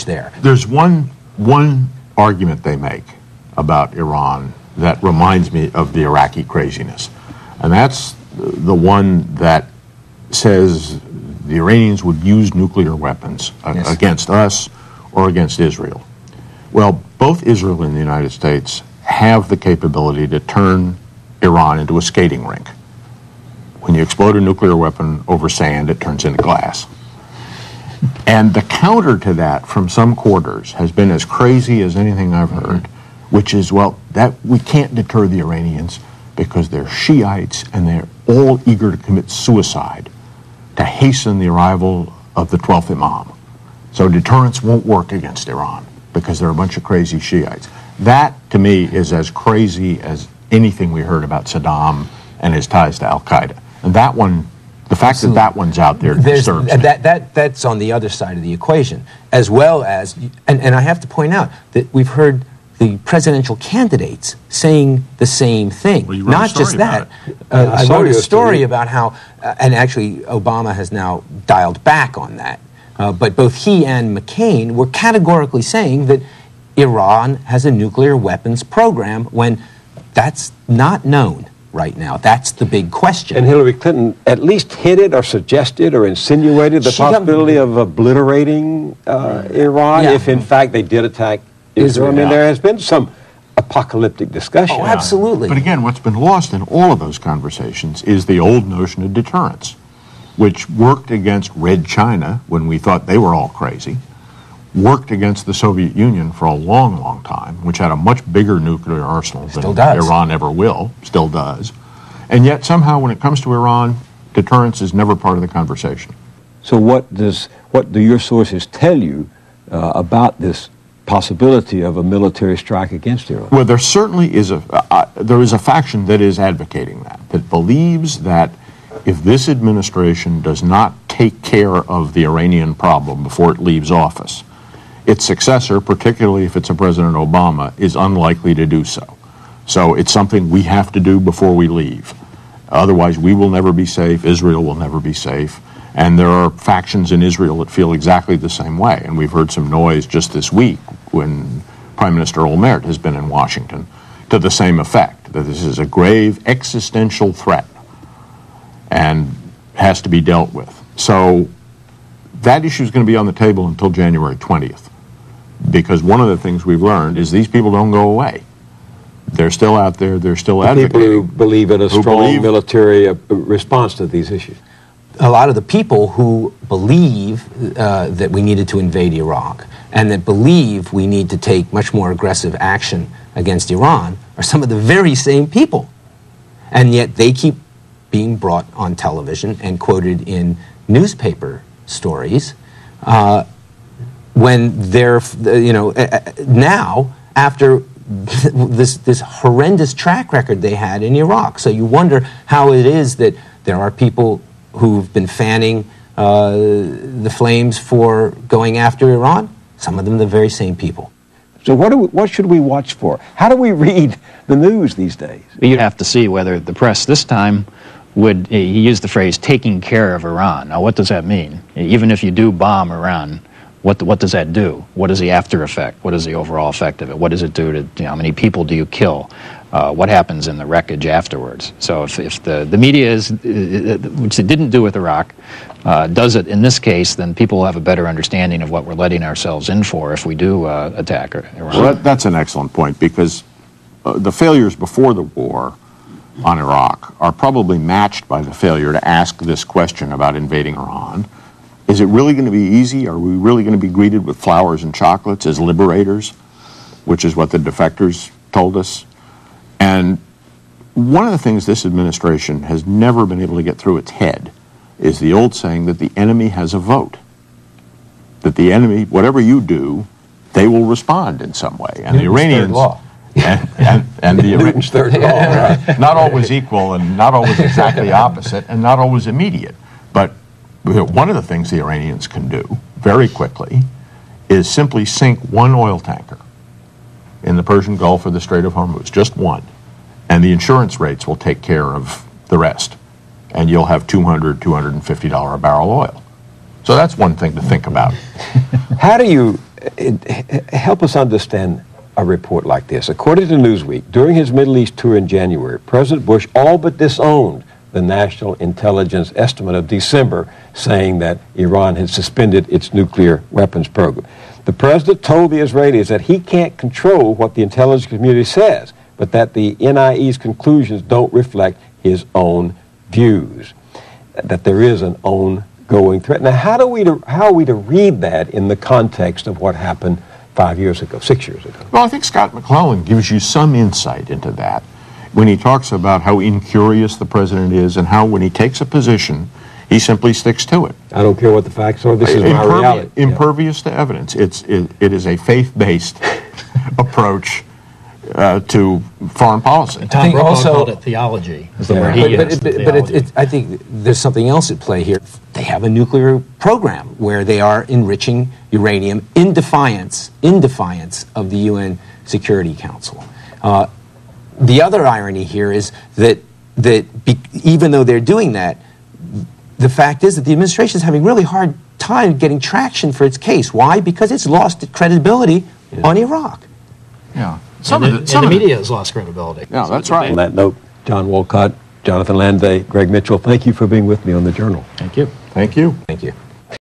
there. There's one argument they make about Iran that reminds me of the Iraqi craziness, and that's the one that says the Iranians would use nuclear weapons against us or against Israel. Well, both Israel and the United States have the capability to turn Iran into a skating rink. When you explode a nuclear weapon over sand, it turns into glass. And the counter to that from some quarters has been as crazy as anything I've heard, which is, well, that we can't deter the Iranians because they're Shiites and they're all eager to commit suicide to hasten the arrival of the 12th Imam. So deterrence won't work against Iran because they're a bunch of crazy Shiites. That, to me, is as crazy as anything we heard about Saddam and his ties to Al-Qaeda. And that one, the fact that that one's out there disturbs me. That's on the other side of the equation, as well as, and I have to point out that we've heard the presidential candidates saying the same thing. Well, you wrote Not just that. I wrote a story about how, and actually Obama has now dialed back on that, but both he and McCain were categorically saying that Iran has a nuclear weapons program when that's not known right now. That's the big question. And Hillary Clinton at least hinted or suggested or insinuated the possibility of obliterating Iran if in fact they did attack Israel. I mean, there has been some apocalyptic discussion. Oh, absolutely. But again, what's been lost in all of those conversations is the old notion of deterrence, which worked against Red China when we thought they were all crazy, worked against the Soviet Union for a long, long time, which had a much bigger nuclear arsenal than Iran ever will, still does. And yet somehow when it comes to Iran, deterrence is never part of the conversation. So what do your sources tell you about this possibility of a military strike against Iran? Well, there certainly is a faction that is advocating that believes that if this administration does not take care of the Iranian problem before it leaves office, its successor, particularly if it's a President Obama, is unlikely to do so. So it's something we have to do before we leave. Otherwise, we will never be safe, Israel will never be safe, and there are factions in Israel that feel exactly the same way. And we've heard some noise just this week when Prime Minister Olmert has been in Washington to the same effect, that this is a grave existential threat and has to be dealt with. So that issue is going to be on the table until January 20th, because one of the things we've learned is these people don't go away. They're still out there, they're still advocating. People who believe in a strong military response to these issues. A lot of the people who believe that we needed to invade Iraq and that believe we need to take much more aggressive action against Iran are some of the very same people. And yet they keep being brought on television and quoted in newspaper stories when they're, now after this horrendous track record they had in Iraq. So you wonder how it is that there are people who've been fanning the flames for going after Iran. Some of them the very same people. So what should we watch for? How do we read the news these days? You'd have to see whether the press this time would, he used the phrase, taking care of Iran. Now, what does that mean? Even if you do bomb Iran, what does that do? What is the after effect? What is the overall effect of it? What does it do to, how many people do you kill? What happens in the wreckage afterwards? So if the media is, which it didn't do with Iraq, does it in this case, then people will have a better understanding of what we're letting ourselves in for if we do attack Iran. Well, that's an excellent point, because the failures before the war on Iraq are probably matched by the failure to ask this question about invading Iran. Is it really going to be easy? Are we really going to be greeted with flowers and chocolates as liberators, which is what the defectors told us? And one of the things this administration has never been able to get through its head is the old saying that the enemy has a vote. That the enemy, whatever you do, they will respond in some way. And the Iranians... law. And the Newton's third law. Right. Not always equal and not always exactly opposite and not always immediate. But one of the things the Iranians can do very quickly is simply sink one oil tanker in the Persian Gulf or the Strait of Hormuz, just one, and the insurance rates will take care of the rest, and you'll have $200, $250 a barrel oil. So that's one thing to think about. How do you help us understand a report like this. According to Newsweek, during his Middle East tour in January, President Bush all but disowned the National Intelligence Estimate of December, saying that Iran had suspended its nuclear weapons program. The president told the Israelis that he can't control what the intelligence community says, but that the NIE's conclusions don't reflect his own views, that there is an ongoing threat. Now, how are we to read that in the context of what happened 5 years ago, 6 years ago? Well, I think Scott McClellan gives you some insight into that when he talks about how incurious the president is and how when he takes a position, he simply sticks to it. I don't care what the facts are. This is my reality. Impervious to evidence. It is a faith-based approach to foreign policy. Tom Brokaw also called it theology. Is the word he used. But I think there's something else at play here. They have a nuclear program where they are enriching uranium in defiance of the UN Security Council. The other irony here is that even though they're doing that, the fact is that the administration is having really hard time getting traction for its case. Why? Because it's lost credibility on Iraq. Yeah. The media has lost credibility. Yeah, that's right. On that note, John Wolcott, Jonathan Landvey, Greg Mitchell, thank you for being with me on The Journal. Thank you. Thank you. Thank you.